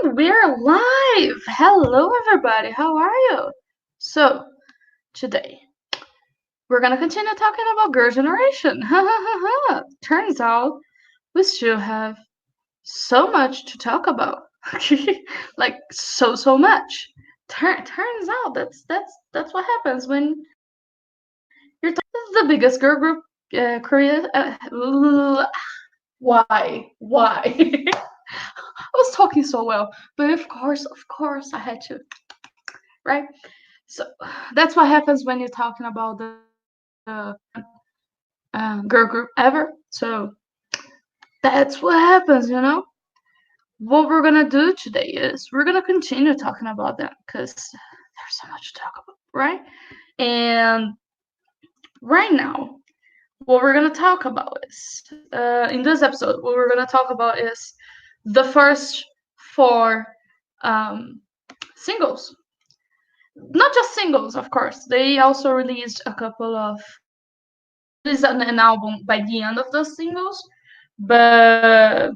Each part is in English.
We're live. Hello, everybody. How are you? So, today we're gonna continue talking about girl generation. Turns out we still have so much to talk about. Like so much. Turns out that's what happens when you're the biggest girl group. Korea. Why? I was talking so well, but of course, I had to, right? So that's what happens when you're talking about the girl group ever. So that's what happens. What we're gonna do today is we're gonna continue talking about them because there's so much to talk about, right? And right now, what we're gonna talk about is in this episode, what we're gonna talk about is the first four um, singles. Not just singles, of course. They also released a couple of released an album by the end of those singles, but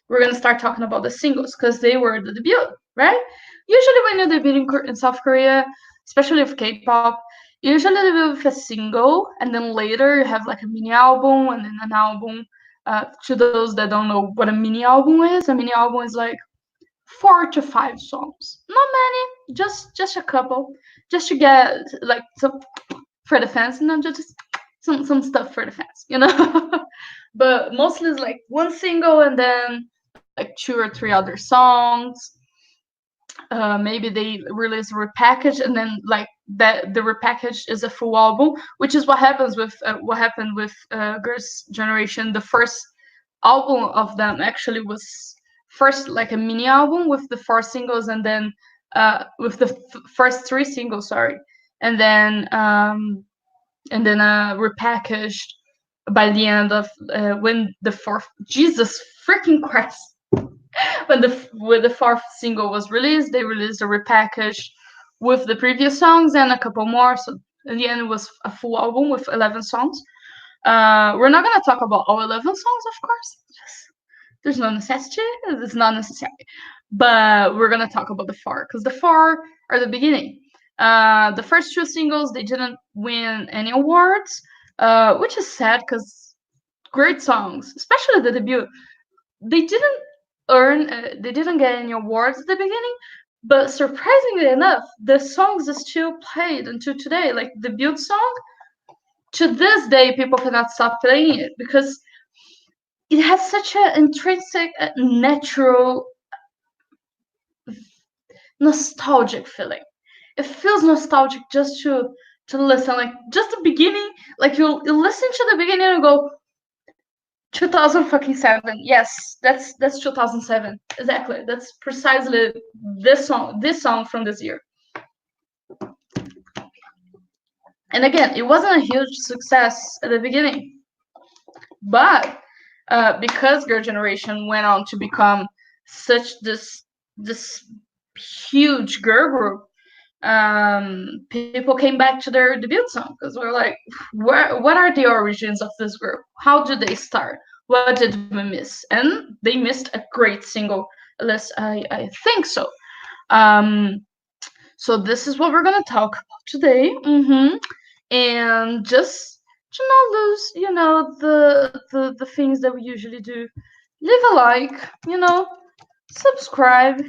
we're gonna start talking about the singles because they were the debut, right? Usually, when you debut in South Korea, especially with K-pop, you usually debut with a single, and then later you have like a mini album and then an album. To those that don't know what a mini album is, a mini album is like 4 to 5 songs, not many, just a couple, just to get like some for the fans, just some stuff for the fans. But mostly it's like one single and then like 2 or 3 other songs. Maybe they release a repackage and then like that the repackage is a full album, which is what happened with Girls' Generation. The first album of them actually was first like a mini album with the 4 singles and then with the first 3 singles, sorry, and then repackaged by the end of when the fourth Jesus freaking Christ when the fourth single was released, they released a repackage with the previous songs and a couple more. So in the end, it was a full album with 11 songs. We're not gonna talk about all 11 songs, of course. There's no necessity. It's not necessary. But we're gonna talk about the 4 because the 4 are the beginning. The first 2 singles they didn't win any awards, which is sad because great songs, especially the debut. They didn't they didn't get any awards at the beginning, but surprisingly enough, the songs are still played until today. Like the debut song, to this day, people cannot stop playing it because it has such an intrinsic, natural, nostalgic feeling. It feels nostalgic just to listen. Like just the beginning, like you listen to the beginning and go, 2007. Yes, that's 2007. Exactly. That's precisely this song from this year. And again, it wasn't a huge success at the beginning, but because Girl Generation went on to become such this huge girl group, people came back to their debut song because we're like, what are the origins of this group? How did they start? What did we miss? And they missed a great single, at least I think so. Um, so this is what we're gonna talk about today. And just to not lose, the things that we usually do. Leave a like, subscribe,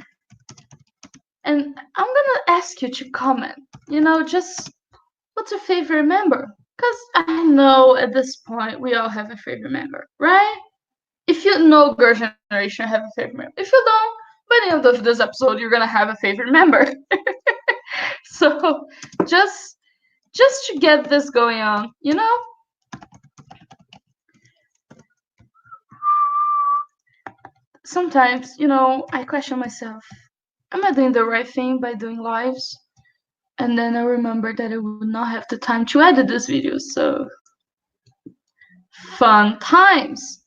and I'm gonna ask you to comment. Just what's your favorite member? Because I know at this point we all have a favorite member, right? If you know Girl Generation, have a favorite member. If you don't, by the end of this episode, you're gonna have a favorite member. So just to get this going on. Sometimes, I question myself. Am I doing the right thing by doing lives? And then I remember that I would not have the time to edit this video, so fun times.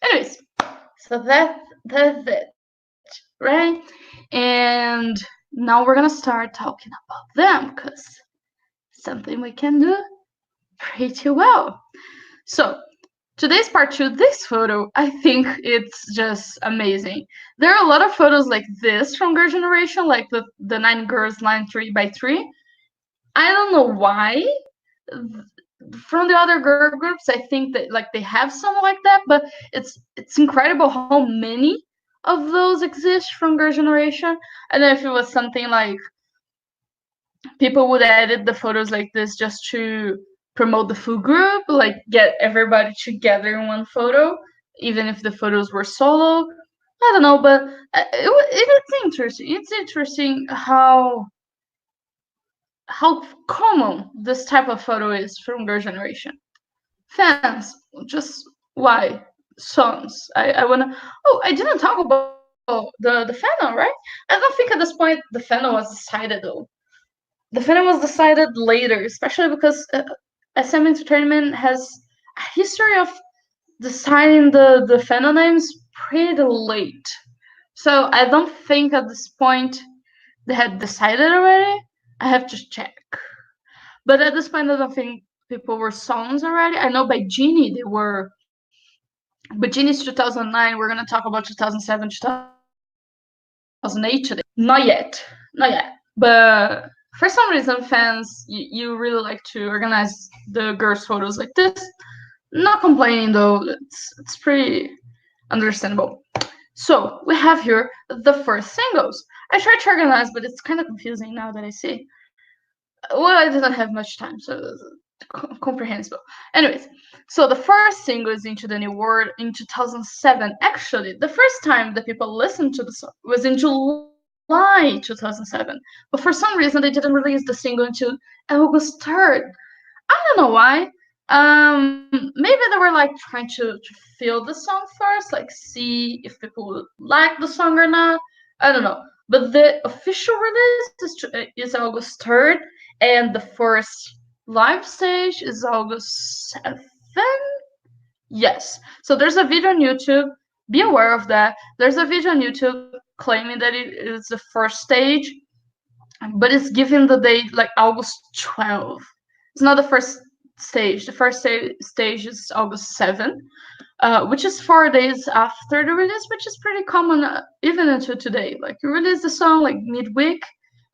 Anyways, so that's it, right? And now we're gonna start talking about them because something we can do pretty well. So Today's part 2, this photo, I think it's just amazing. There are a lot of photos like this from Girl Generation, like the 9 girls line 3 by 3. I don't know why. From the other girl groups, I think that like they have some like that, but it's incredible how many of those exist from Girl Generation. I don't know if it was something like people would edit the photos like this just to promote the full group, like get everybody together in one photo, even if the photos were solo. I don't know, but it's interesting. It's interesting how common this type of photo is from Girl Generation. Fans, just why? Songs. I wanna. Oh, I didn't talk about the fandom, right? I don't think at this point the fandom was decided though. The fandom was decided later, especially because SM Entertainment has a history of deciding the fandom names pretty late. So I don't think at this point they had decided already. I have to check. But at this point, I don't think people were songs already. I know by Genie they were, but Genie's 2009. We're gonna talk about 2007, 2008 today. Not yet, not yet. But for some reason, fans you really like to organize the girls' photos like this. Not complaining though. It's pretty understandable. So we have here the first singles. I tried to organize, but it's kind of confusing now that I see. Well, I didn't have much time, so comprehensible. Anyways, so the first single is Into the New World in 2007. Actually, the first time that people listened to the song was in July 2007. But for some reason, they didn't release the single until August 3rd. I don't know why. Maybe they were like trying to feel the song first, like see if people would like the song or not. I don't know. But the official release is August 3rd, and the first live stage is August 7th. Yes. So there's a video on YouTube. Be aware of that. There's a video on YouTube claiming that it is the first stage, but it's given the date like August 12th. It's not the first stage. The first stage is August 7th, which is 4 days after the release, which is pretty common even until today. Like you release the song like midweek,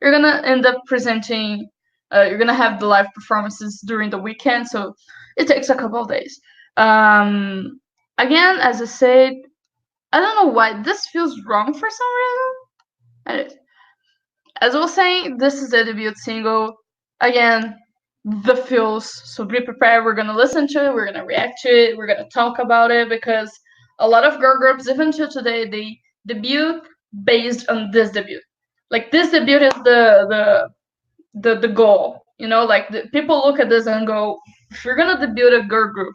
you're gonna end up presenting. You're gonna have the live performances during the weekend, so it takes a couple of days. Again, as I said, I don't know why this feels wrong for some reason. Anyways, as I was saying, this is the debut single. Again, the feels. So be prepared. We're gonna listen to it. We're gonna react to it. We're gonna talk about it because a lot of girl groups, even to today, they debut based on this debut. Like this debut is the goal. You know, like people look at this and go, if you're gonna debut a girl group,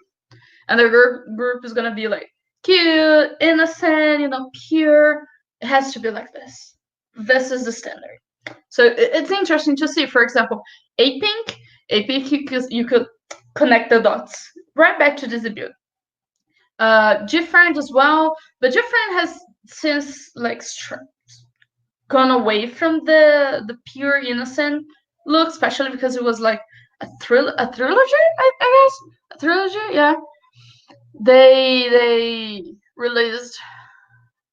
and the girl group is gonna be like cute, innocent, pure, it has to be like this. This is the standard. So it's interesting to see, for example, A-Pink, you could connect the dots right back to this debut. Different as well, but different has since like gone away from the pure innocent look, especially because it was like a trilogy, I guess, a trilogy, yeah. They released,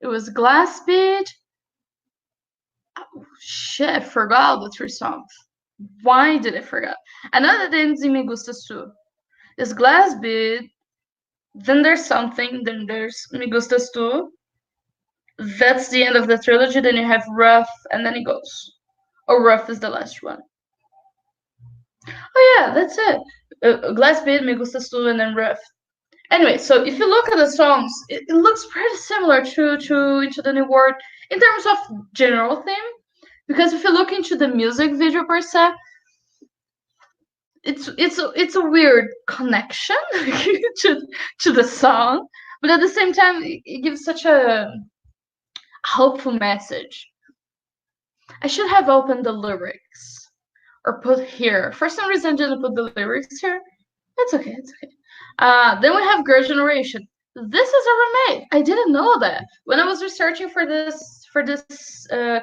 it was Glass Beat. Oh, shit, I forgot the 3 songs. Why did I forget? Another Dance Me Gustas too. Is Glass Beat, then there's Something, then there's Me Gustas too. That's the end of the trilogy, then you have Rough, and then it goes. Or Rough is the last one. Oh yeah, that's it. Glass Beat, Me Gustas too, and then Rough. Anyway, so if you look at the songs, it looks pretty similar to Into the New World in terms of general theme. Because if you look into the music video per se, it's a weird connection to the song, but at the same time, it gives such a hopeful message. I should have opened the lyrics or put here. For some reason, I didn't put the lyrics here. It's okay. It's okay. Then we have Girl Generation. This is a remake. I didn't know that. When I was researching for this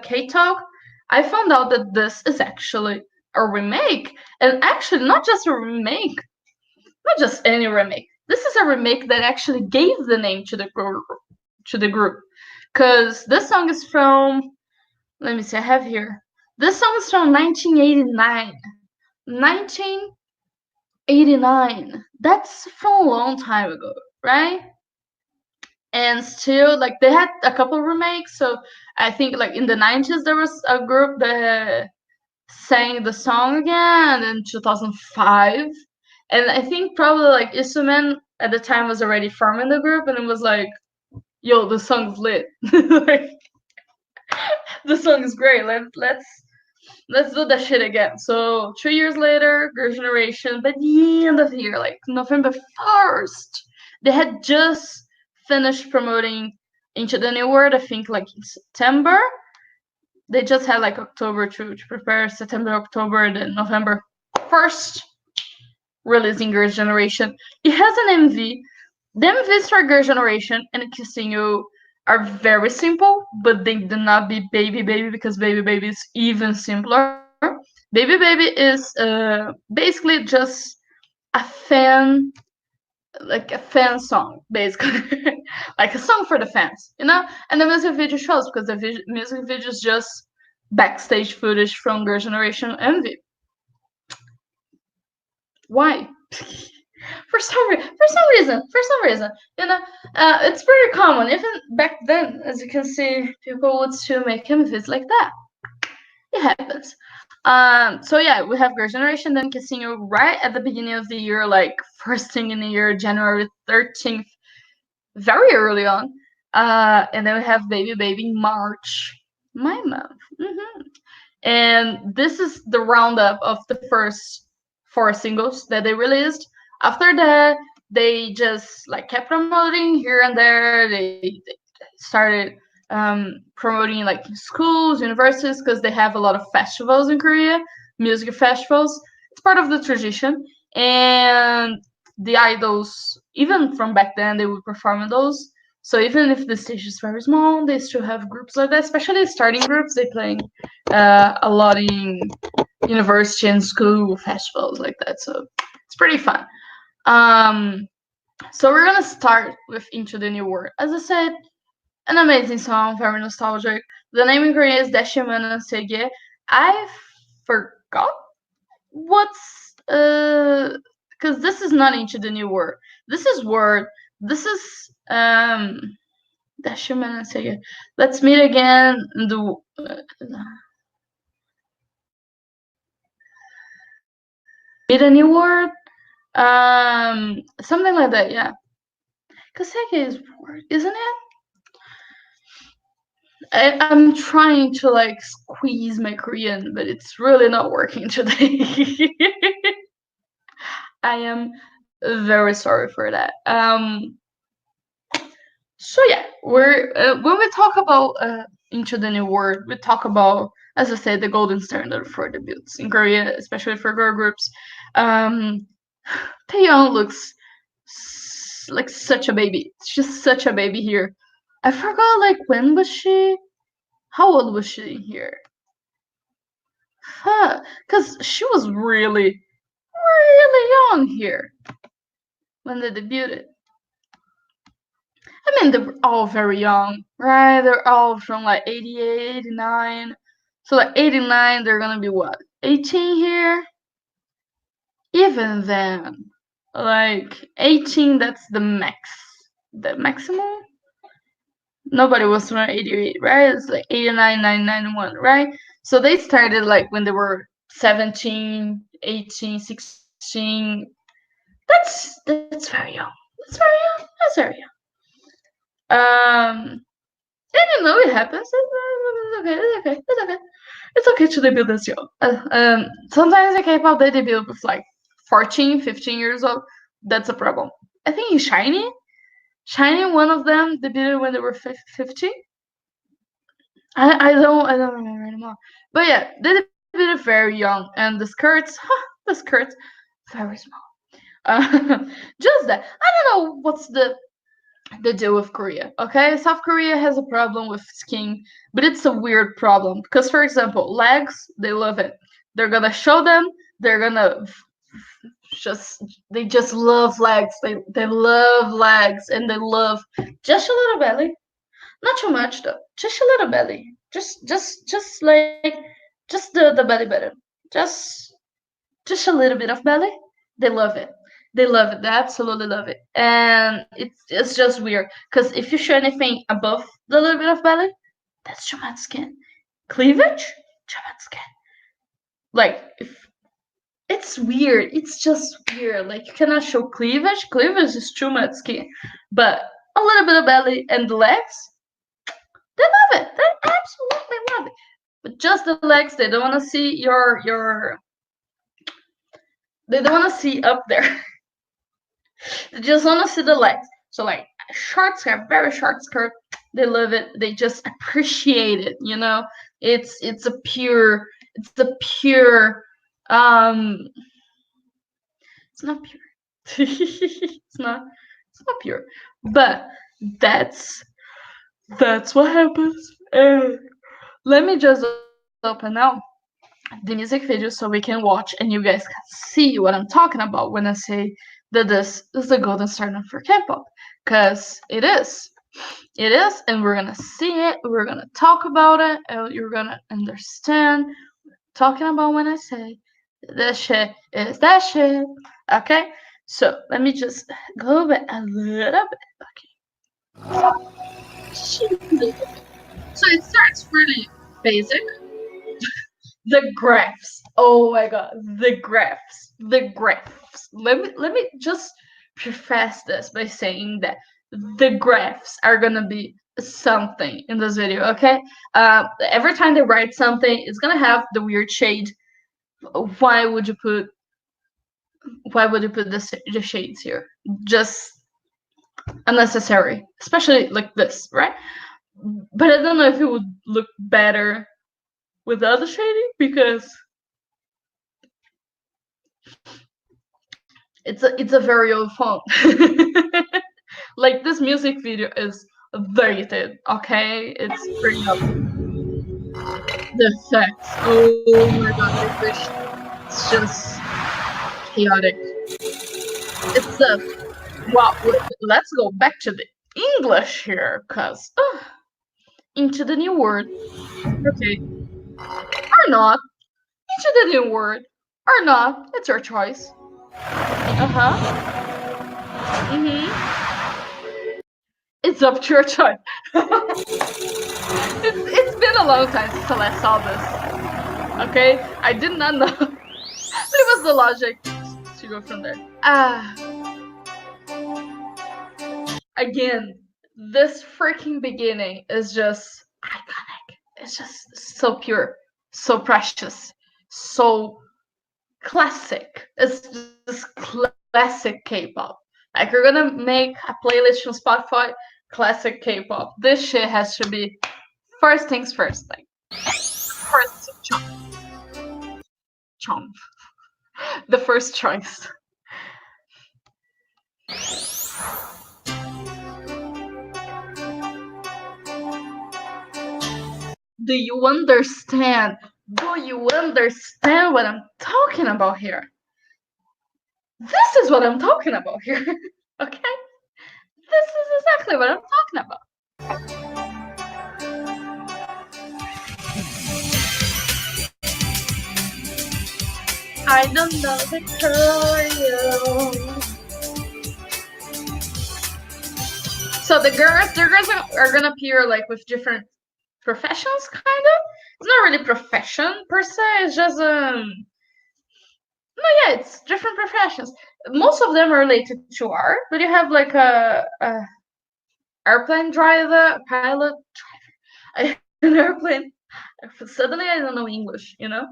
K Talk, I found out that this is actually a remake, and actually not just a remake, not just any remake. this is a remake that actually gave the name to the group. Because this song is from, let me see, I have here. This song is from 1989. 1989. That's from a long time ago, right? And still, like, they had a couple remakes. So I think, like, in the 90s, there was a group that sang the song again in 2005. And I think probably, like, Isuman at the time was already forming the group, and it was like, yo, the song's lit. Like, the song is great. Let's do that shit again. So 2 years later, Girls' Generation, by the end of the year, like November 1st, they had just finished promoting Into the New World, I think like in September. They just had like October to prepare, September, October, then November 1st, releasing Girls' Generation. It has an MV. The MVs for Girls' Generation and Casino are very simple, but they do not be Baby Baby, because Baby Baby is even simpler. Baby Baby is basically just a fan, like a fan song, basically, like a song for the fans, you know. And the music video shows, because the music video is just backstage footage from Girls' Generation MV. Why? For some reason, you know, it's pretty common. Even back then, as you can see, people would still make MVs like that. It happens. So yeah, we have Girls' Generation, then Casino right at the beginning of the year, like first thing in the year, January 13th, very early on. And then we have Baby Baby March, my month. And this is the roundup of the first 4 singles that they released. After that, they just like kept promoting here and there. They started promoting like schools, universities, because they have a lot of festivals in Korea, music festivals. It's part of the tradition. And the idols, even from back then, they would perform in those. So even if the stage is very small, they still have groups like that, especially starting groups. They play a lot in university and school festivals like that. So it's pretty fun. So we're gonna start with Into the New World. As I said, an amazing song, very nostalgic. The name in Korean is Dashiman Sege. I forgot what's because this is not Into the New World. This is Word. This is Dashiman Sege. Let's meet again in the meet a new word. Something like that, yeah. Kaseke is word, isn't it? I'm trying to like squeeze my Korean, but it's really not working today. I am very sorry for that. So yeah, we're when we talk about Into the New World, we talk about, as I said, the golden standard for debuts in Korea, especially for girl groups. Um, Taeyeon looks like such a baby. It's just such a baby here. I forgot, like, when was she? How old was she here? Huh, because she was really, really young here when they debuted. I mean, they're all very young, right? They're all from like 88, 89. So, like, 89, they're gonna be what? 18 here? Even then, like, 18, that's the max. The maximum? Nobody was from 88, right? It's like 89, 91, right? So they started like when they were 17, 18, 16. That's very young. That's very young. That's very young. And you know it happens. It's okay. It's okay. It's okay. It's okay to debut this young. Sometimes in K-pop they debut with like 14, 15 years old. That's a problem. I think in Shiny, one of them debuted when they were 15. I don't remember anymore. But yeah, they debuted very young, and the skirts, the skirts, very small. Just that. I don't know what's the deal with Korea. Okay, South Korea has a problem with skin, but it's a weird problem because, for example, legs, they love it. They're gonna show them. They're gonna they just love legs. They love legs, and they love just a little belly. Not too much though. Just a little belly. Just like just the belly button. Just just a little bit of belly. They love it. They love it. They absolutely love it. And it's just weird because if you show anything above the little bit of belly, that's too much skin. Cleavage, too much skin. Like if it's weird. It's just weird. Like you cannot show cleavage. Cleavage is too much skin. But a little bit of belly and the legs, they love it. They absolutely love it. But just the legs, they don't want to see your. They don't want to see up there. They just want to see the legs. So like short skirt, very short skirt. They love it. They just appreciate it. You know, it's a pure. It's a pure. It's not pure. it's not. It's not pure. But that's what happens. Let me just open now the music video so we can watch and you guys can see what I'm talking about when I say that this is the golden standard for K-pop. Because it is. It is, and we're gonna see it, we're gonna talk about it, and you're gonna understand what I'm talking about when I say that shit is that shit. Okay? So let me just go back a little bit. Okay. So it starts pretty basic. The graphs. Oh my god, the graphs. The graphs. Let me just preface this by saying that the graphs are gonna be something in this video, okay? Every time they write something, it's gonna have the weird shade. Why would you put the shades here? Just unnecessary, especially like this, right? But I don't know if it would look better without the shading because it's a very old font. Like this music video is dated, okay? It's pretty up. The effects. Oh my god, it's just chaotic. It's well, let's go back to the English here, cause into the new word. Okay. Or not. Into the new word. Or not. It's your choice. It's up to your choice. It's been a long time since I saw this. Okay? I did not know. It was the logic to go from there. Again, this freaking beginning is just iconic. It's just so pure, so precious, so classic. It's just classic K-pop. Like we're gonna make a playlist on Spotify, classic K-pop. This shit has to be first things first. Like first chomp. The first choice. Do you understand? Do you understand what I'm talking about here? This is what I'm talking about here. Okay? This is exactly what I'm talking about. I don't know Victoria. So the girls are gonna appear like with different professions, kind of. It's not really profession per se. It's just no, yeah, it's different professions. Most of them are related to art, but you have like a airplane driver, a pilot driver, an airplane. Suddenly, I don't know English. You know,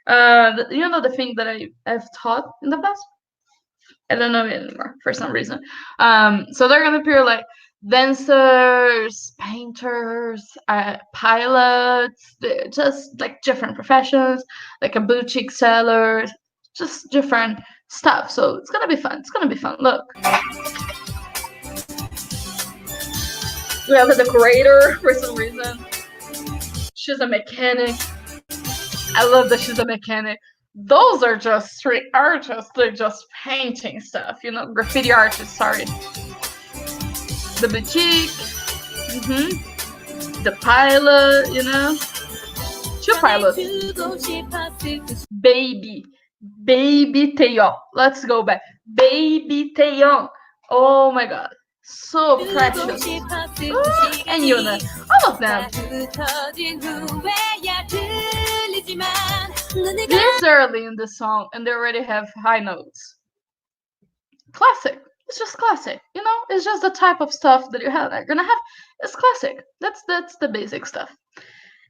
the thing that I've taught in the past. I don't know it anymore for some reason. So they're gonna appear like dancers, painters, pilots, just like different professions, like a boutique seller, just different stuff. So it's gonna be fun. It's gonna be fun. Look, we have a decorator for some reason. She's a mechanic. I love that she's a mechanic. Those are just street artists. They're just painting stuff, you know, graffiti artists. Sorry. The boutique, the pilot, you know, two pilots. Baby Taeyong. Let's go back. Baby Taeyong. Oh my god. So precious. And Yuna. All of them. This early in the song and they already have high notes. Classic. It's just classic. You know, it's just the type of stuff that are gonna have. It's classic. That's the basic stuff.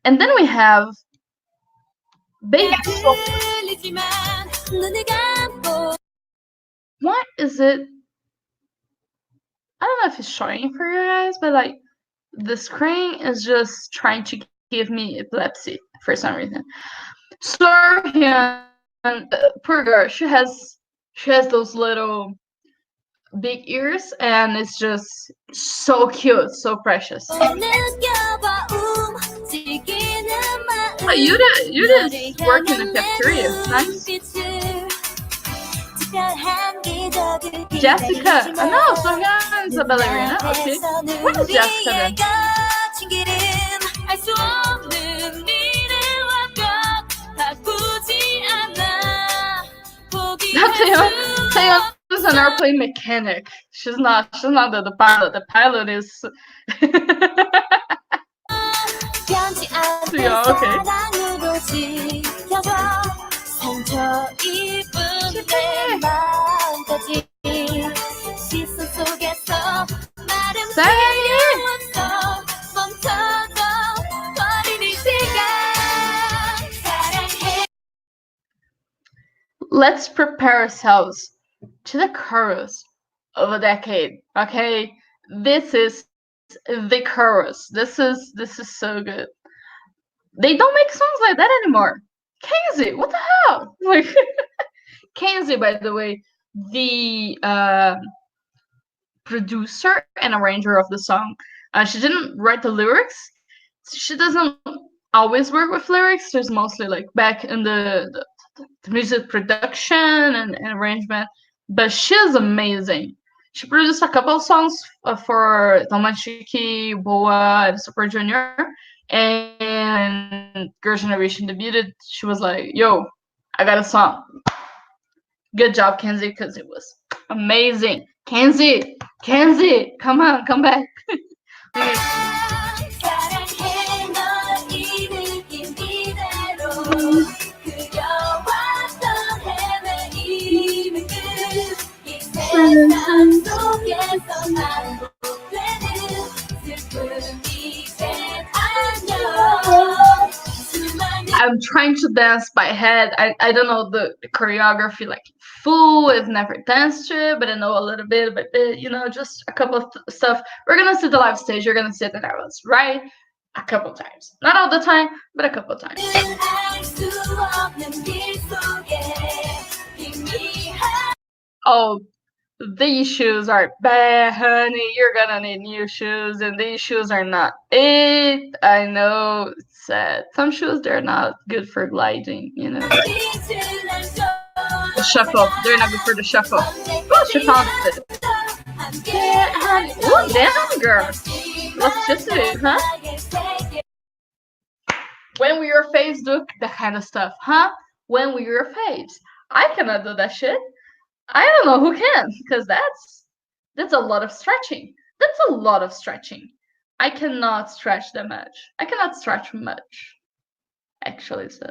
And then we have Baby Soul. What is it? I don't know if it's showing for you guys, but like the screen is just trying to give me epilepsy for some reason. Sorry, poor girl. She has those little big ears, and it's just so cute, so precious. Oh, Yuda is working in the cafeteria. Nice. Jessica. Oh no, Sohyun is a ballerina. Okay. What is Jessica then? Taeyong is an airplane mechanic. She's not the pilot. The pilot is yeah, okay. Let's prepare ourselves to the chorus of a decade. Okay, this is the chorus. This is so good. They don't make songs like that anymore. Kenzie, what the hell? Like Kenzie, by the way, the producer and arranger of the song. She didn't write the lyrics. She doesn't always work with lyrics. There's mostly like back in the music production and arrangement. But she's amazing. She produced a couple of songs for Tomanchiki, Boa, and Super Junior. And Girls' Generation debuted. She was like, yo, I got a song. Good job, Kenzie, because it was amazing. Kenzie, come on, come back. I'm trying to dance by head. I don't know the choreography like full. I've never danced to it, but I know a little bit. But you know, just a couple of stuff. We're gonna see the live stage. You're gonna see that I was right a couple times. Not all the time, but a couple times. Oh, these shoes are bad, honey. You're gonna need new shoes, and these shoes are not it. I know it's sad. Some shoes, they're not good for gliding, you know. The shuffle, they're not good for the shuffle. Oh, she found it. Yeah, honey. Oh, damn, girl. Let's just do it, huh? When we were faves, do that kind of stuff, huh? When we were faves. I cannot do that shit. I don't know who can, because that's a lot of stretching. That's a lot of stretching. I cannot stretch that much. I cannot stretch much, actually, so.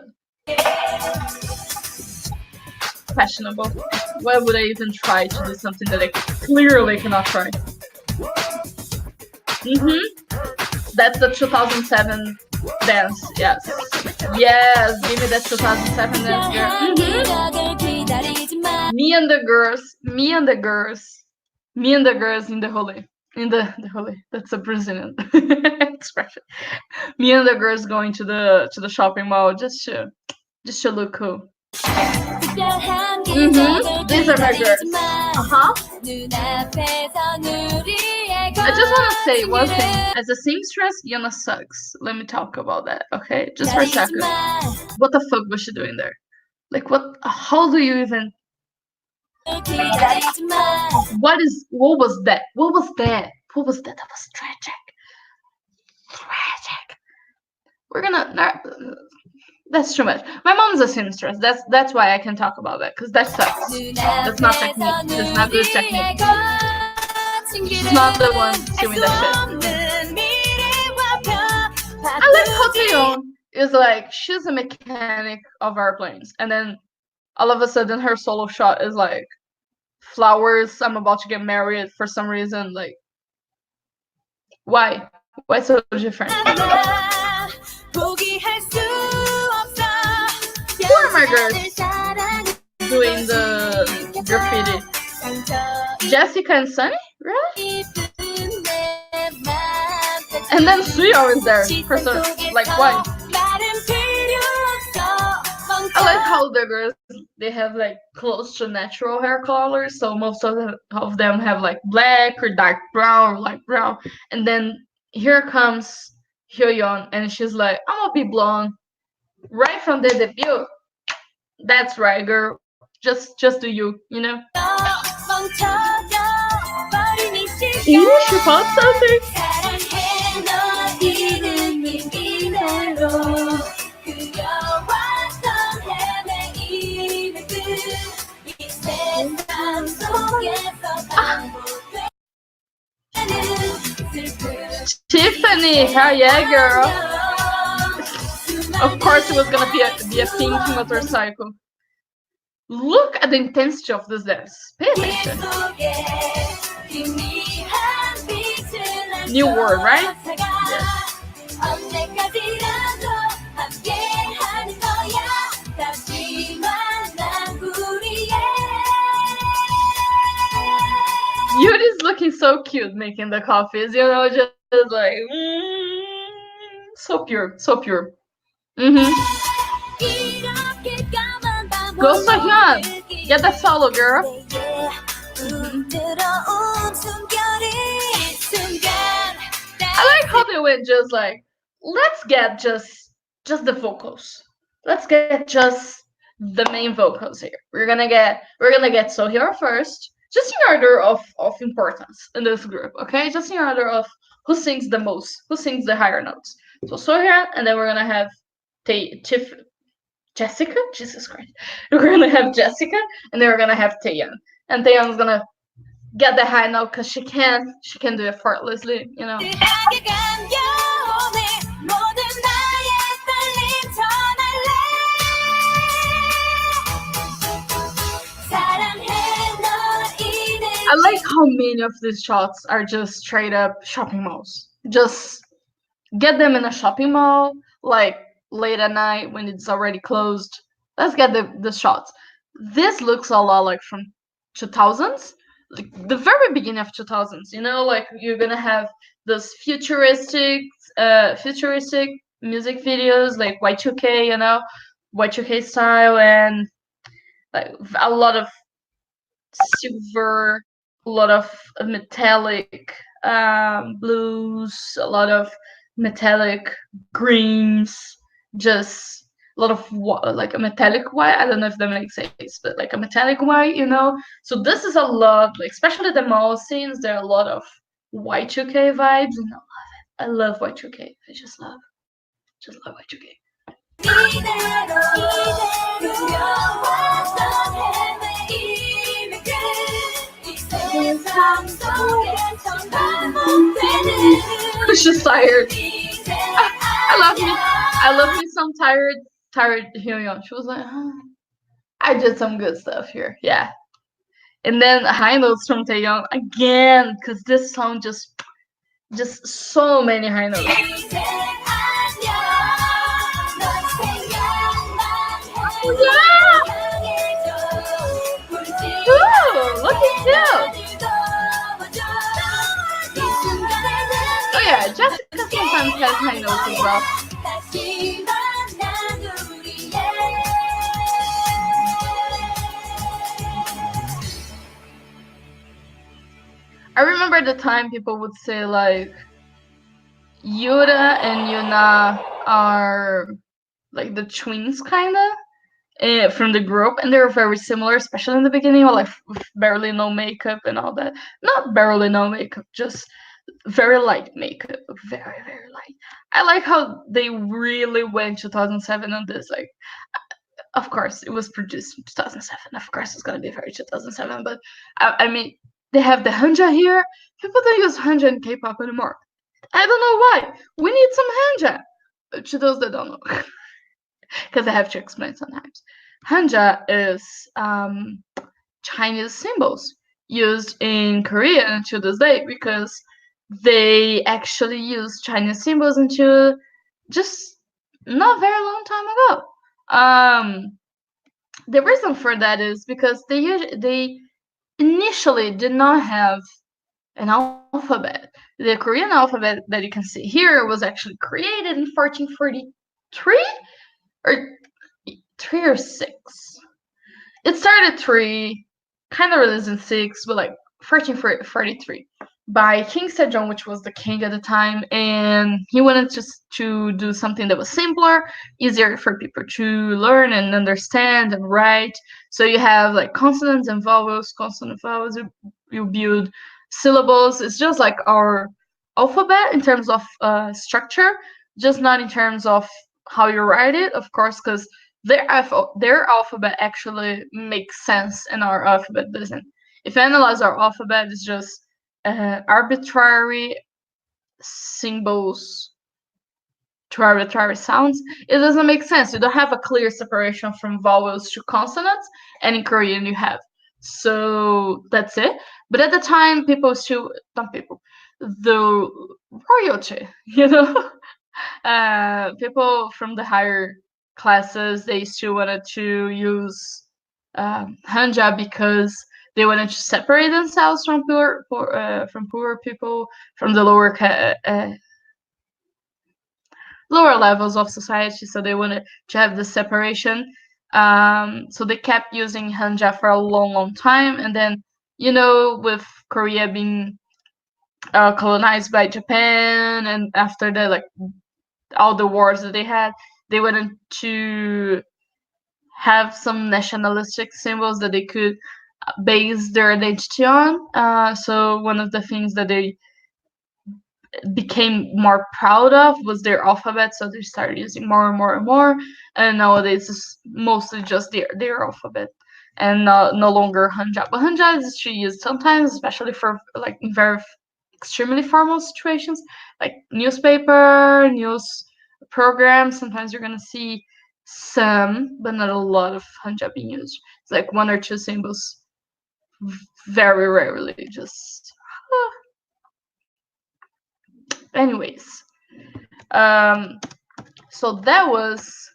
Questionable. Why would I even try to do something that I clearly cannot try? That's the 2007 dance, yes. Yes, give me that 2007 dance, girl. Me and the girls in the holy. In the holy. That's a Brazilian expression. Me and the girls going to the shopping mall just to look cool. These are my girls. I just want to say one thing. As a seamstress, Yuna sucks. Let me talk about that, okay? Just for a second. What the fuck was she doing there? Like what? How do you even? What was that? What was that? What was that? That was tragic. Tragic. We're gonna. That's too much. My mom's a seamstress. That's why I can talk about that, because that sucks. That's not technique. That's not good technique. She's not the one doing that shit. I like how Taeyeon is like, she's a mechanic of airplanes, and then all of a sudden her solo shot is like flowers. I'm about to get married for some reason. Like, why? Why so different? Who are my girls doing the graffiti? Jessica and Sunny? Really? And then Suyo is there. For some, like, why? I like how the girls, they have like close to natural hair colors, so most of them have like black or dark brown or light brown. And then here comes Hyoyeon, and she's like, I'm gonna be blonde right from the debut. That's right, girl. Just do you, you know? Ooh, she found something. Tiffany, hell yeah, girl. Of course it was gonna be a pink motorcycle. Look at the intensity of this dance. Pay attention. New word, right? Yes. Yuri's looking so cute making the coffees, you know, just like, so pure, so pure. Go Sohyun, get that solo, girl. I like how they went just like, let's get just the vocals. Let's get just the main vocals here. We're gonna get Sohyun first, just in order of importance in this group, okay? Just in order of who sings the most, who sings the higher notes. So Sohyun, and then we're gonna have Jessica? Jesus Christ. We're gonna have Jessica, and then we're gonna have Taeyeon. And Taeyeon's gonna get the high note because she can do it effortlessly, you know. I like how many of these shots are just straight up shopping malls. Just get them in a shopping mall, like late at night when it's already closed. Let's get the shots. This looks a lot like from 2000s, like the very beginning of 2000s. You know, like you're gonna have those futuristic music videos, like Y2K, you know, Y2K style, and like a lot of silver, a lot of metallic blues, a lot of metallic greens, just a lot of like a metallic white. I don't know if that makes sense, but like a metallic white, you know. So this is a lot, like especially the mall scenes. There are a lot of Y2K vibes, and I love Y2K. I just love Y2K. She's tired. I love me some tired Hyoyeon. She was like, I did some good stuff here. Yeah. And then high notes from Taeyeon again, because this song just so many high notes. Yeah! Ooh, looking cute! Oh yeah, Jessica sometimes has high notes as well. I remember the time people would say like Yura and Yuna are like the twins kinda. from the group, and they're very similar, especially in the beginning, like with barely no makeup and all that. Not barely no makeup, just very light makeup, very very light. I like how they really went 2007 on this. Like, of course, it was produced in 2007. Of course, it's gonna be very 2007. But I mean, they have the hanja here. People don't use hanja in K-pop anymore. I don't know why. We need some hanja. To those that don't know, because I have to explain sometimes. Hanja is Chinese symbols used in Korea to this day because they actually used Chinese symbols until just not very long time ago. The reason for that is because they initially did not have an alphabet. The Korean alphabet that you can see here was actually created in 1443 or 3 or 6. It started 3, kind of released in 6, but like 1443 by King Sejong, which was the king at the time, and he wanted to do something that was simpler, easier for people to learn and understand and write. So you have like consonants and vowels, consonant vowels. You build syllables. It's just like our alphabet in terms of structure, just not in terms of how you write it, of course, because their alphabet actually makes sense and our alphabet doesn't. If you analyze our alphabet, it's just arbitrary symbols to arbitrary sounds. It doesn't make sense. You don't have a clear separation from vowels to consonants, and in Korean you have. So that's it. But at the time, people still, not people, the royalty, people from the higher classes, they still wanted to use hanja because they wanted to separate themselves from poor people, from the lower levels of society. So they wanted to have the separation. So they kept using hanja for a long time, and then with Korea being colonized by Japan, and after that, like all the wars that they had, they wanted to have some nationalistic symbols that they could base their identity on. So one of the things that they became more proud of was their alphabet, so they started using more and more and more, and nowadays it's mostly just their alphabet and no longer hanja. But hanja is actually used sometimes, especially for like in very extremely formal situations, like newspaper, news programs. Sometimes you're gonna see some, but not a lot of hanja being used. It's like 1 or 2 symbols, very rarely. Just anyways, so that was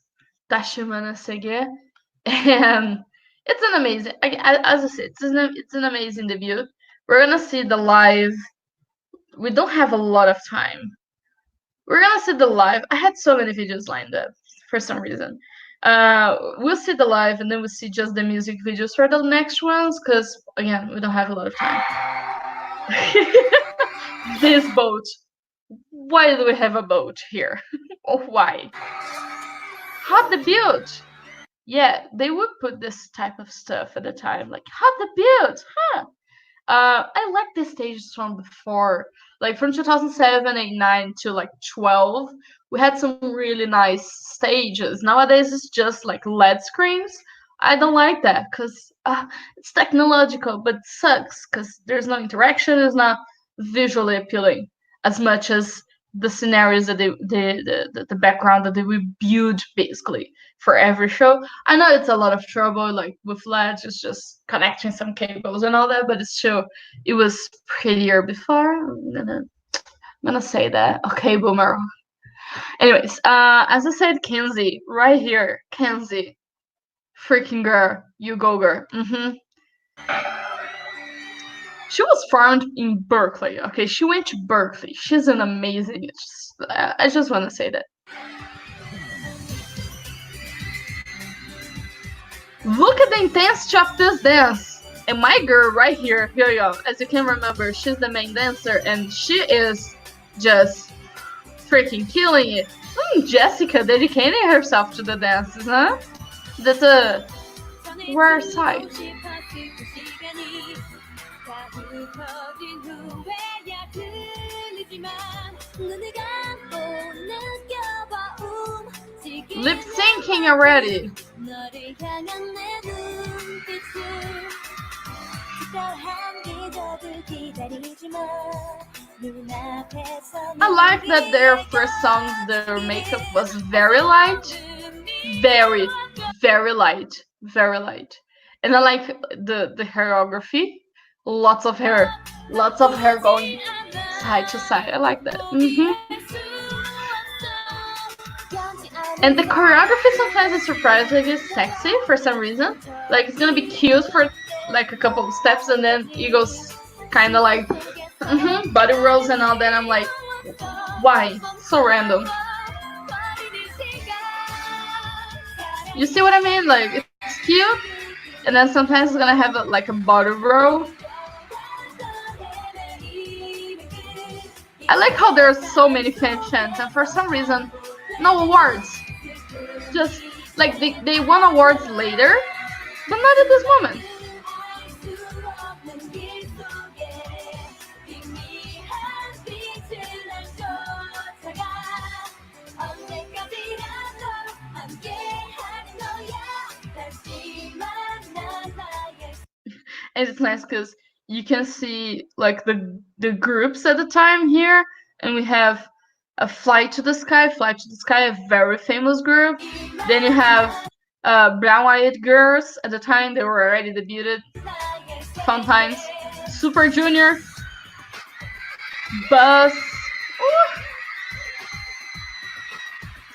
Tashimana Sege, and it's an amazing. As I said, it's an amazing debut. We're gonna see the live. We don't have a lot of time. We're gonna see the live. I had so many videos lined up for some reason. We'll see the live, and then we'll see just the music videos for the next ones, because again, we don't have a lot of time. This boat. Why do we have a boat here? Or why? How the build? Yeah, they would put this type of stuff at the time, like how the build, huh? I like the stages from before, like from 2007, 8, 9 to like 12. We had some really nice stages. Nowadays, it's just like LED screens. I don't like that because it's technological, but it sucks because there's no interaction. It's not visually appealing as much as the scenarios that the background that they will build basically for every show. I know it's a lot of trouble, like with LEDs, it's just connecting some cables and all that, but it's still, it was prettier before. I'm gonna say that. Okay, boomer. Anyways, as I said, Kenzie, right here, Kenzie, freaking girl, you go girl. She was formed in Berkeley. Okay, she went to Berkeley. She's an amazing. I just want to say that. Look at the intensity of this dance. And my girl right here, here you go. As you can remember, she's the main dancer, and she is just freaking killing it. Jessica dedicating herself to the dances, huh? That's a rare sight. Lip syncing already. I like that their first songs, their makeup was very light, very, very light, very light. And I like the choreography, lots of hair going side to side. I like that. And the choreography sometimes is surprisingly sexy for some reason. Like it's gonna be cute for like a couple of steps, and then it goes kind of like body rolls and all that. I'm like, why? So random. You see what I mean? Like it's cute, and then sometimes it's gonna have like a body roll. I like how there's so many fan chants, and for some reason, no awards. Just like they won awards later, but not at this moment. And it's nice because you can see like the groups at the time here, and we have a Fly to the Sky, a very famous group. Then you have Brown Eyed Girls. At the time, they were already debuted. Fun times. Super Junior. Buzz. Ooh.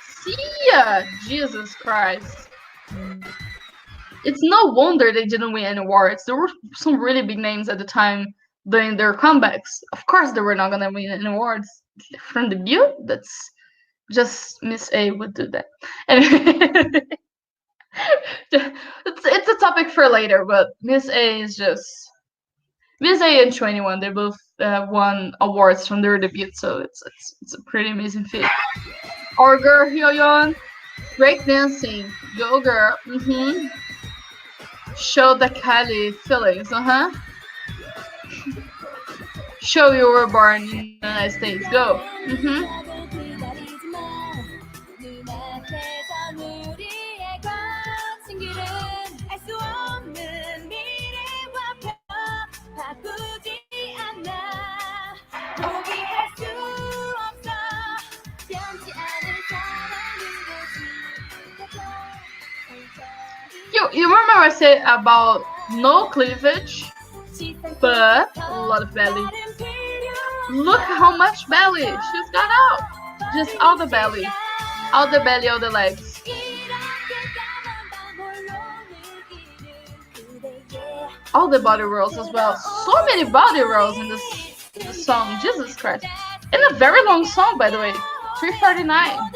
Sia! Jesus Christ. It's no wonder they didn't win any awards. There were some really big names at the time doing their comebacks. Of course, they were not gonna win any awards from debut. That's just Miss A would do that. Anyway, it's a topic for later. But Miss A is just Miss A and 21. They both won awards from their debut, so it's a pretty amazing feat. Our girl Hyoyeon, breakdancing, go girl. Show the Cali feelings, Show you were born in the United States, go. You remember I said about no cleavage, but a lot of belly. Look how much belly she's got out. Just all the belly. All the belly, all the legs. All the body rolls as well. So many body rolls in this song. Jesus Christ. And a very long song, by the way. 3:49.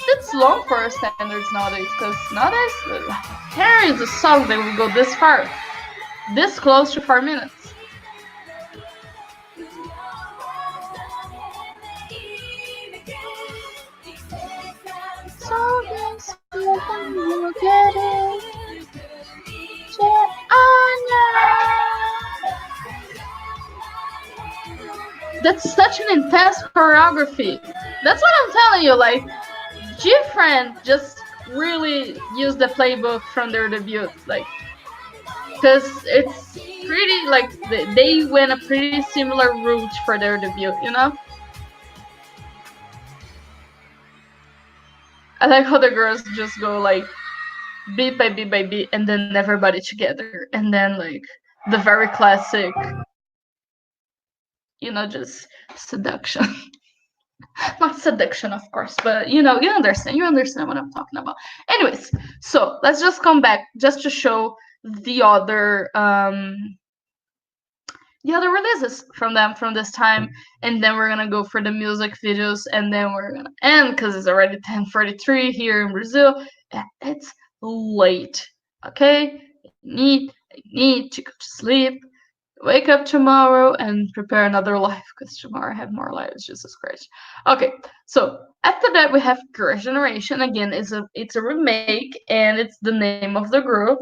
It's long for our standards nowadays, because nowadays, here is a song that will go this far. This close to 4 minutes. That's such an intense choreography. That's what I'm telling you, like, GFriend just really used the playbook from their debut, like, because it's pretty, like, they went a pretty similar route for their debut, you know? I like how the girls just go, like, beat by beat by beat, and then everybody together, and then, like, the very classic, you know, just seduction. Not seduction, of course, but you know, you understand what I'm talking about. Anyways, so let's just come back just to show the other releases from them from this time, and then we're gonna go for the music videos, and then we're gonna end because it's already 10:43 here in Brazil. It's late, okay? I need to go to sleep. Wake up tomorrow and prepare another life, because tomorrow I have more lives. Jesus Christ. Okay, so after that we have Girls' Generation. Again, it's a remake and it's the name of the group.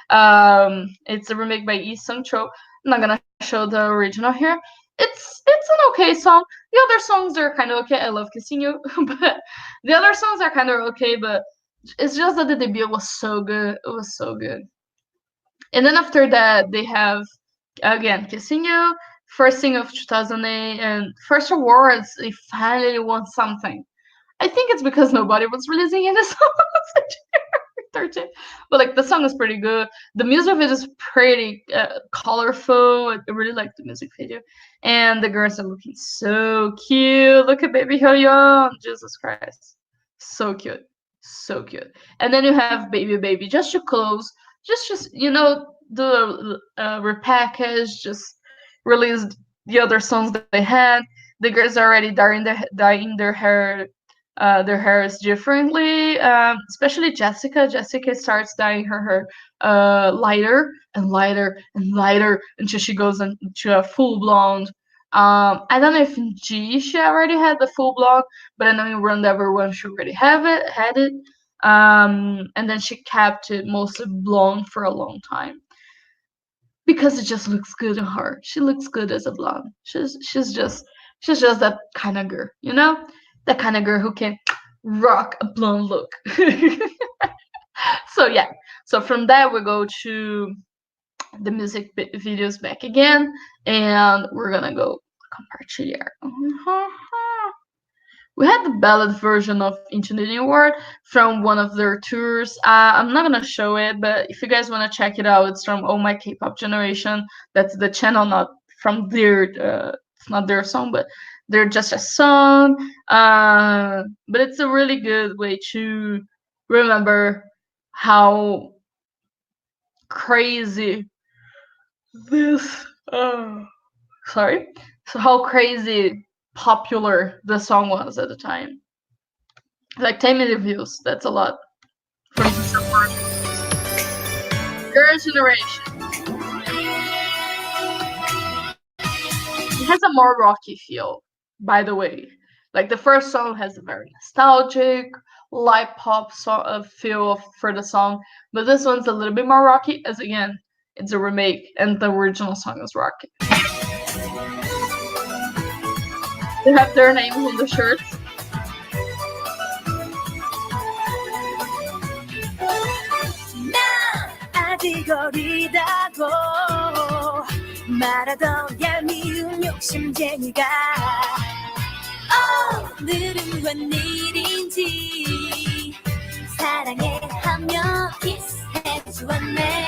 It's a remake by Lee Sung Cho. I'm not gonna show the original here. It's an okay song. The other songs are kind of okay. I love Kissing You, but the other songs are kind of okay. But it's just that the debut was so good. It was so good. And then after that, they have again Kissing You, first thing of 2008, and first awards. They finally won something. I think it's because nobody was releasing any songs in 13. But like the song is pretty good. The music video is pretty colorful. I really like the music video, and the girls are looking so cute. Look at Baby Hyoyeon, Jesus Christ, so cute, so cute. And then you have Baby Baby just to close, just the repackage, just released the other songs that they had. The girls are already dyeing their hairs differently. Especially Jessica. Jessica starts dyeing her hair lighter and lighter and lighter until she goes into a full blonde. I don't know if in G she already had the full blonde, but I know in Run Ever One she already had it. And then she kept it mostly blonde for a long time because it just looks good on her. She looks good as a blonde. She's just that kind of girl, that kind of girl who can rock a blonde look. So yeah, so from that we go to the music videos back again, and we're gonna go compartilhar. We had the ballad version of Infinity Award from one of their tours. I'm not gonna show it, but if you guys wanna check it out, it's from Oh My K-pop Generation. That's the channel, not from their. It's not their song, but they're just a song. But it's a really good way to remember how crazy this. Sorry. So how crazy popular the song was at the time. Like 10 million views. That's a lot. From Girls' Generation. It has a more rocky feel, by the way. Like the first song has a very nostalgic, light pop feel for the song, but this one's a little bit more rocky, as again, it's a remake and the original song is rocky. They have their names on the shirts. 아직 어리다고 말하던 얄미운 욕심쟁이가 오늘은 웬일인지 사랑해 하며 키스해주었네.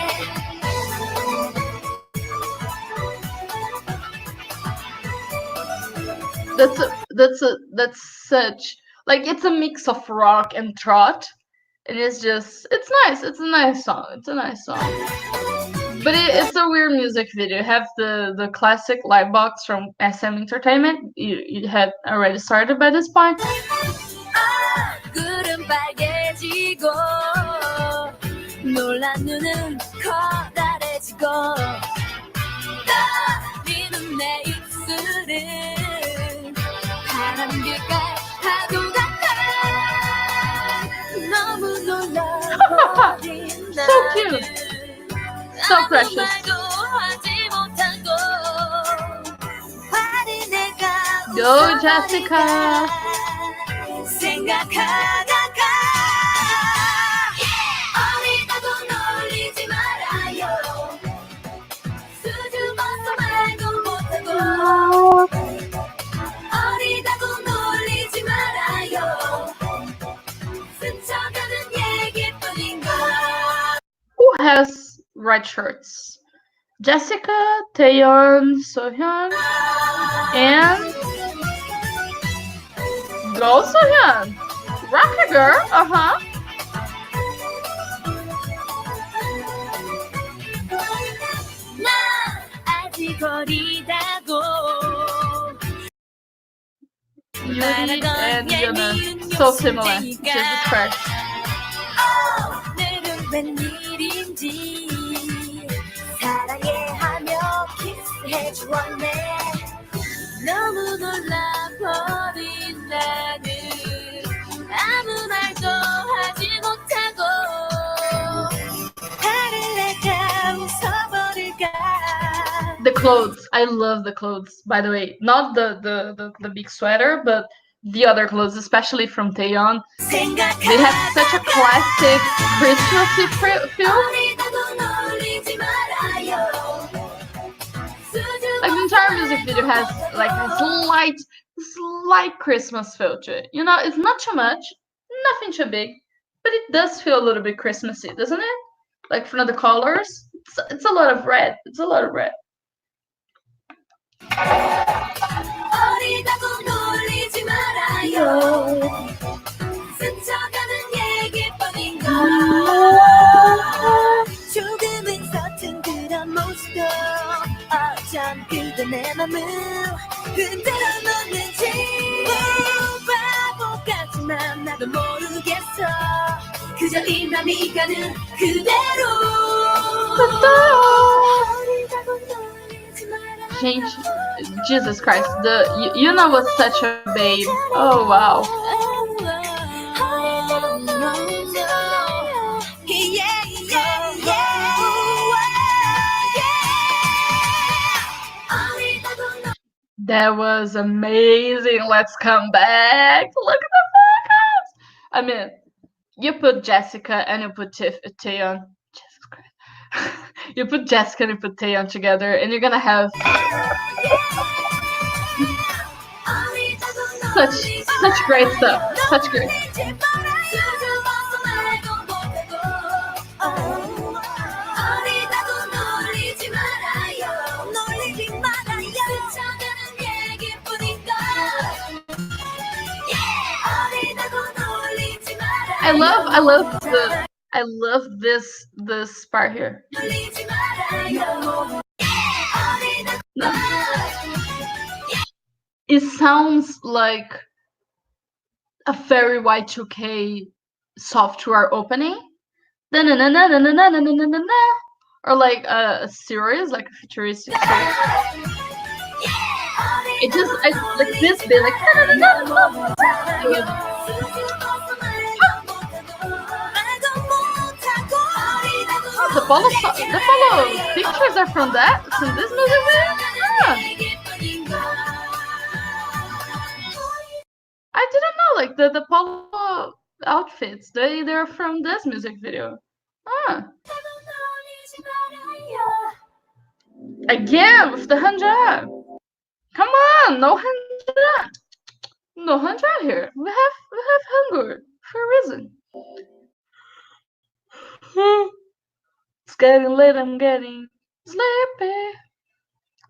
That's such, like, it's a mix of rock and trot. And it's nice. It's a nice song. But it's a weird music video. You have the classic Lightbox from SM Entertainment. You had already started by this point. So cute. So precious. Go, Jessica. Who has red shirts? Jessica, Taeyeon, Sohyun, and Go Sohyun. Rocket girl, Yuri and Yuna, so similar. Jesus Christ. 너무 놀라버린 나는 아무 말도 하지 못하고 화를 내가 웃어버릴까. The clothes. I love the clothes, by the way. Not the big sweater, but the other clothes, especially from Taeyeon. They have such a classic Christmassy feel. Like the entire music video has like a slight Christmas feel to it. You know, it's not too much, nothing too big, but it does feel a little bit Christmassy, doesn't it? Like from the colors, it's a lot of red. It's a lot of red. Gente, Jesus Christ, Yuna was such a babe. Oh wow. That was amazing. Let's come back. Look at the photos. I mean, you put Jessica and you put Taeyeon. Jesus Christ. You put Jessica and you put Taeyeon together, and you're gonna have such great stuff. Such great. I love this part here. No. It sounds like a very Y2K software opening. Or like a series, like a futuristic series. It just like this bit, like the follow pictures are from this music video. Yeah. I didn't know, like the polo outfits, they're from this music video. Again with the Hanja. Come on, no Hanja. No Hanja here. We have hunger for a reason. It's getting late, I'm getting sleepy.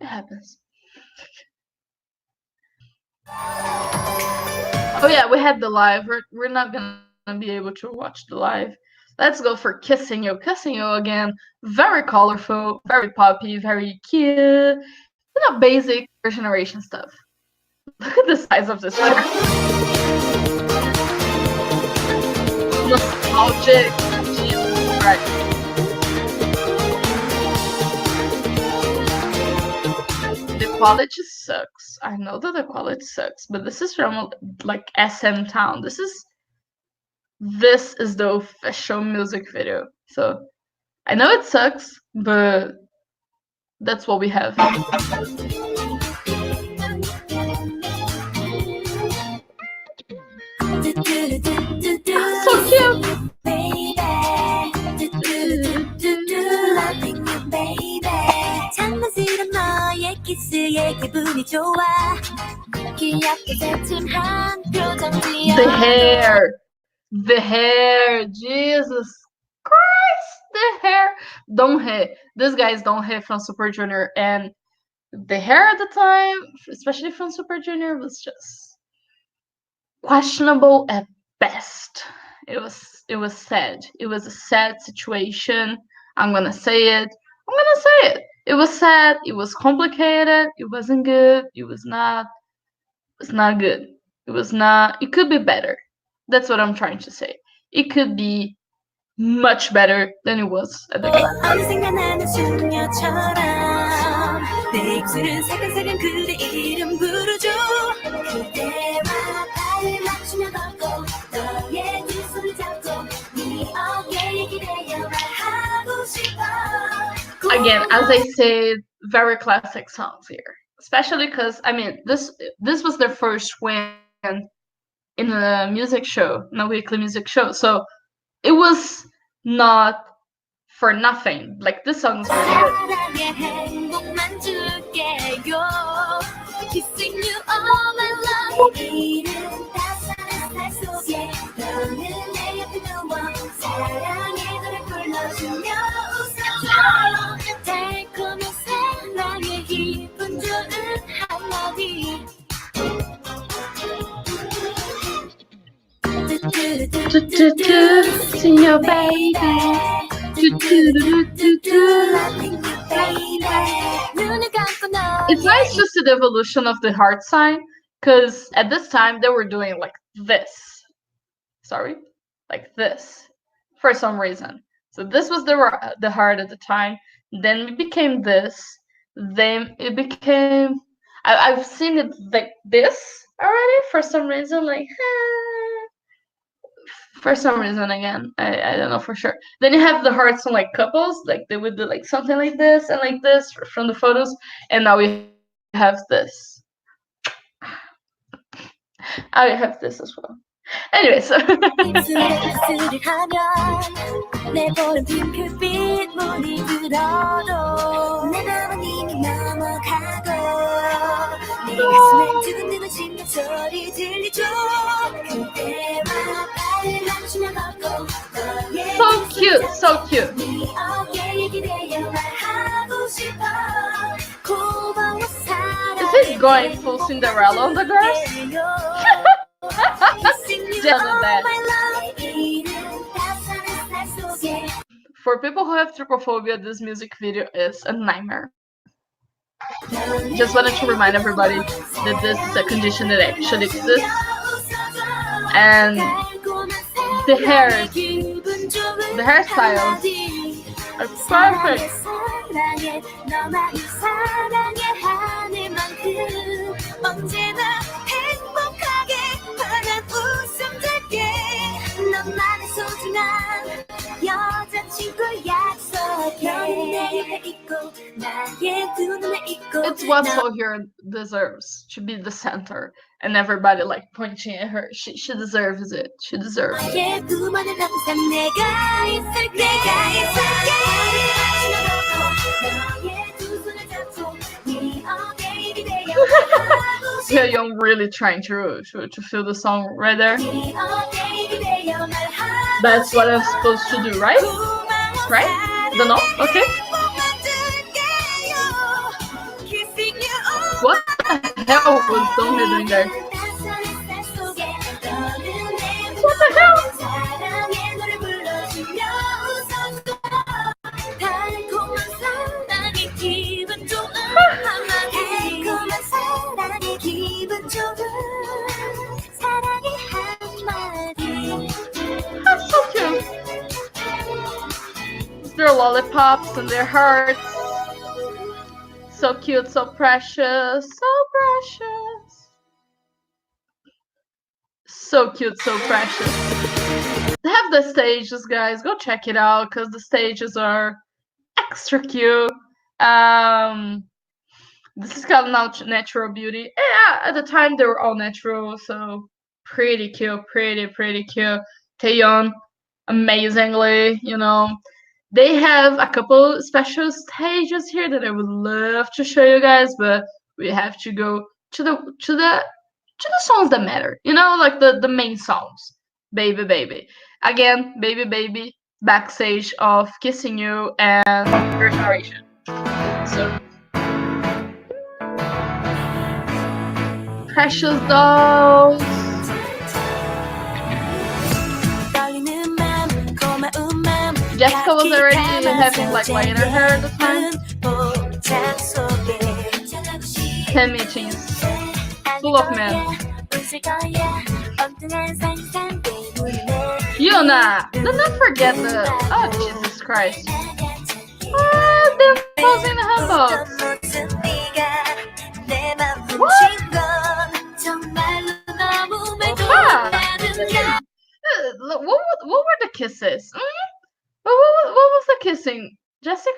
It happens. Oh yeah, we had the live. We're not gonna be able to watch the live. Let's go for Kissing You. Kissing You again. Very colorful, very poppy, very cute. You know, basic first generation stuff. Look at the size of this chair. Nostalgic. Jesus Christ. The quality sucks. I know that the quality sucks, but this is from like SM Town. This is the official music video. So I know it sucks, but that's what we have. So cute. The hair, Jesus Christ, the hair. Donghae, this guy is Donghae from Super Junior, and the hair at the time, especially from Super Junior, was just questionable at best. It was sad. It was a sad situation. I'm gonna say it. It was sad. It was complicated. It wasn't good. It was not good. It could be better. That's what I'm trying to say. It could be much better than it was at the time. 내 입술은 살짝살짝 그대 이름 부르죠 그대와 발을 맞추며 걷고 너의 두 손을 잡고 네 어깨에 기대어 말하고 싶어 Again, as I said, very classic songs here. Especially because, I mean, this was their first win in a music show, in a weekly music show. So it was not for nothing. Like, this song is really good. 사랑의 행복만 줄게요 Kissing you all my love 이른 따스한 햇살 속에 너는 내 옆에 누워 사랑의 노래 불러주며 웃어줘 달콤한 사랑의 기분 좋은 한마디 Senior baby. It's nice to see the evolution of the heart sign, because at this time they were doing like this. Sorry, like this for some reason. So this was the heart at the time. Then it became this. Then it became. I've seen it like this already for some reason. Like. For some reason, again, I don't know for sure. Then you have the hearts on like couples, like they would do like something like this and like this from the photos, and now we have this. I have this as well. Anyway, so 입술을 하면 내 볼은 핑크빛 문이 들어도 내 맘은 이미 넘어가고 내 가슴엔 두근두근 심장 소리 들리죠 그대와 발을 맞추며 걷고 너의 so cute, so cute. 네 어깨에 기대어 말하고 싶어 고마워 사랑해 Is he going full Cinderella on the grass? For people who have trypophobia, this music video is a nightmare. Just wanted to remind everybody that this is a condition that actually exists. And the hairstyles are perfect. It's what Sohyun deserves, to be the center and everybody like pointing at her. She deserves it. She deserves it. Young really trying to feel the song right there. That's what I'm supposed to do, right? Right? Don't know? Okay. What the hell was Donghae doing there? What the hell? That's so cute. Their lollipops and their hearts. So cute, so precious, so precious. So cute, so precious. They have the stages, guys. Go check it out, because the stages are extra cute. This is called Natural Beauty. Yeah, at the time they were all natural, so pretty cute, pretty cute. Taeyeon, amazingly, you know. They have a couple special stages here that I would love to show you guys, but we have to go to the songs that matter, you know, like the main songs. Baby Baby. Again, Baby Baby, backstage of Kissing You and InFranMation. So Precious Dolls. Jessica was already having like white in her hair at the time. 10 meetings. Full of men. Yuna! Do not forget the... Oh, Jesus Christ. Them posing the handbook. kisses. What was the kissing? Jessica?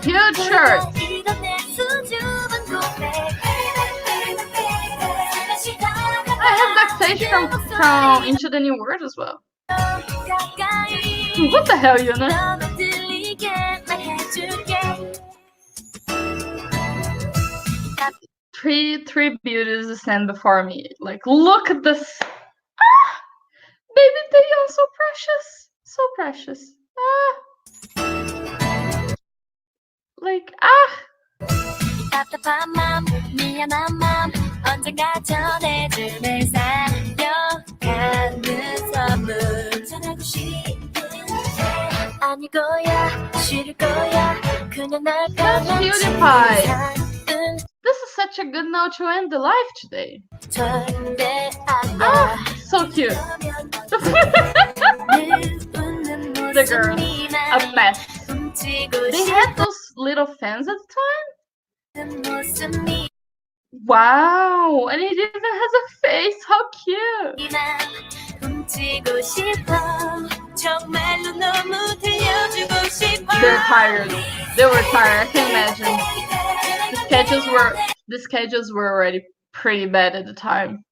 Huge shirt. I have backstage from Into the New World as well. What the hell, Yuna? Three beauties stand before me. Like, look at this. Ah, baby, they are so precious. So precious. Like, 답답한 맘, 미안한 맘, 언젠가 전해줄래 살려가는 선물 전하고 싶은 아닐 거야, 싫을 거야, 그냥 날 that's PewDiePie. This is such a good note to end the live today. So cute. The girl, a mess. They had those little fans at the time? Wow, and it even has a face. How cute. They're tired. They were tired. I can imagine. The schedules were already pretty bad at the time.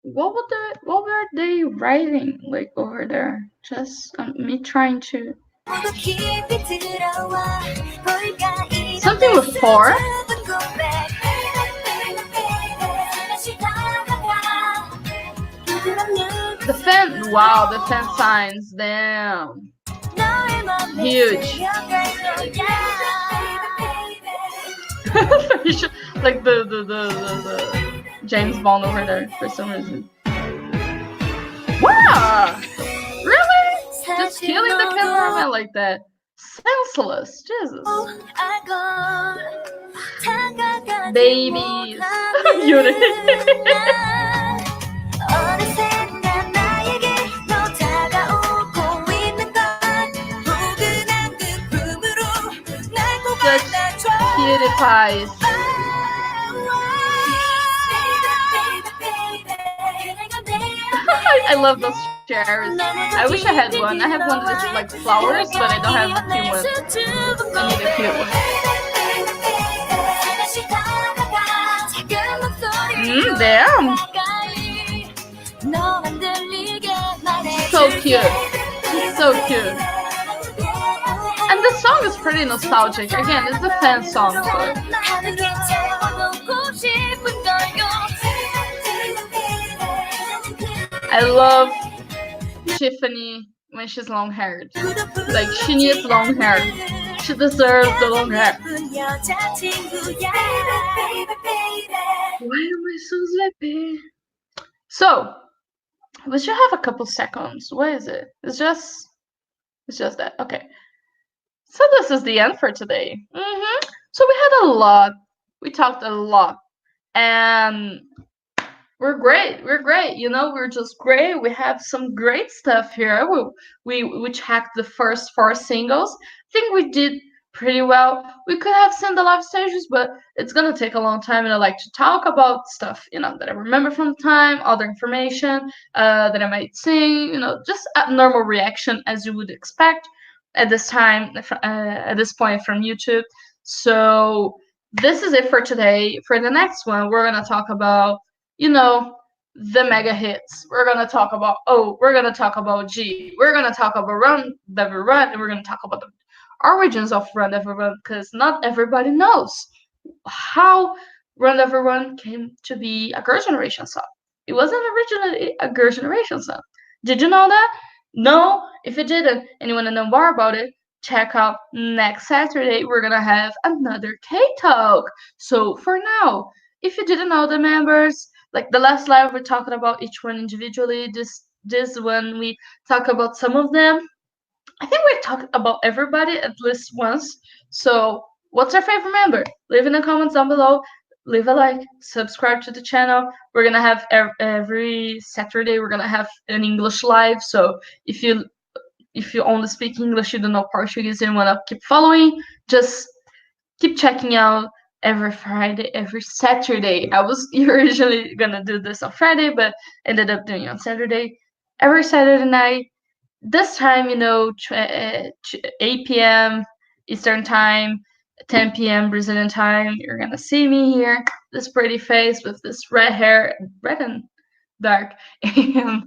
What were they writing like over there? Just me trying to. Something with 4? The fan, wow, the fan signs, damn. Huge. Like the James Bond over there for some reason. Wow! Really? Just killing the cameraman like that. Senseless. Jesus. Babies. Unity. Just PewDiePie's. I love those chairs. I wish I had one. I have one that's like flowers, but I don't have a cute one. I need a cute one. Damn. So cute. So cute. And the song is pretty nostalgic. Again, it's a fan song. So. I love Tiffany when she's long haired. Like, she needs long hair. She deserves the long hair. Why am I so sleepy? So, we should have a couple seconds. What is it? It's just that. Okay. So this is the end for today. So we had a lot. We talked a lot. And we're great. You know, we're just great. We have some great stuff here. We checked the first 4 singles. I think we did pretty well. We could have seen the live stages, but it's gonna take a long time, and I like to talk about stuff, you know, that I remember from the time, other information that I might sing, you know, just a normal reaction as you would expect at this time, at this point from YouTube. So this is it for today. For the next one, we're gonna talk about, you know, the mega hits. We're gonna talk about we're gonna talk about G. We're gonna talk about Run Devil Run, and we're gonna talk about the origins of Run Devil Run, because not everybody knows how Run Devil Run came to be a Girl Generation song. It wasn't originally a Girl Generation song. Did you know that? No? If you didn't and you want to know more about it, check out next Saturday. We're gonna have another K-Talk. So for now, if you didn't know the members, like the last live we're talking about each one individually. This one we talk about some of them. I think we talked about everybody at least once. So what's your favorite member? Leave in the comments down below. Leave a like, subscribe to the channel. We're gonna have every Saturday we're gonna have an English live. So if you if you only speak English, you don't know Portuguese, and want to keep following, just keep checking out every Friday, every Saturday. I was originally gonna do this on Friday, but ended up doing it on Saturday. Every Saturday night, this time, 8 p.m. Eastern time, 10 p.m. Brazilian time. You're gonna see me here, this pretty face with this red hair, red and dark, and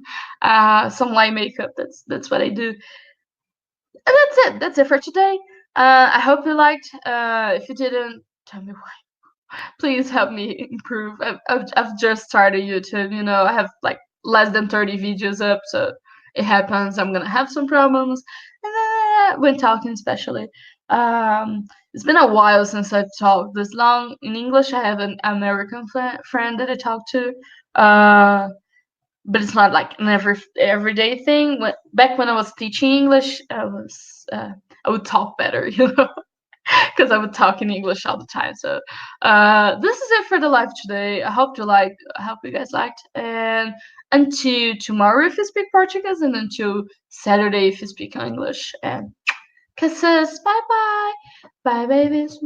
some light makeup. That's what I do. And that's it. That's it for today. I hope you liked. If you didn't, tell me why. Please help me improve. I've just started YouTube. I have like less than 30 videos up, so it happens. I'm gonna have some problems, and when talking, especially. It's been a while since I've talked this long in English. I have an American friend that I talk to. But it's not like an everyday thing. Back when I was teaching English, I would talk better, because I would talk in English all the time. So this is it for the live today. I hope you liked. I hope you guys liked. And until tomorrow, if you speak Portuguese, and until Saturday, if you speak English. And kisses. Bye bye. Bye, babies.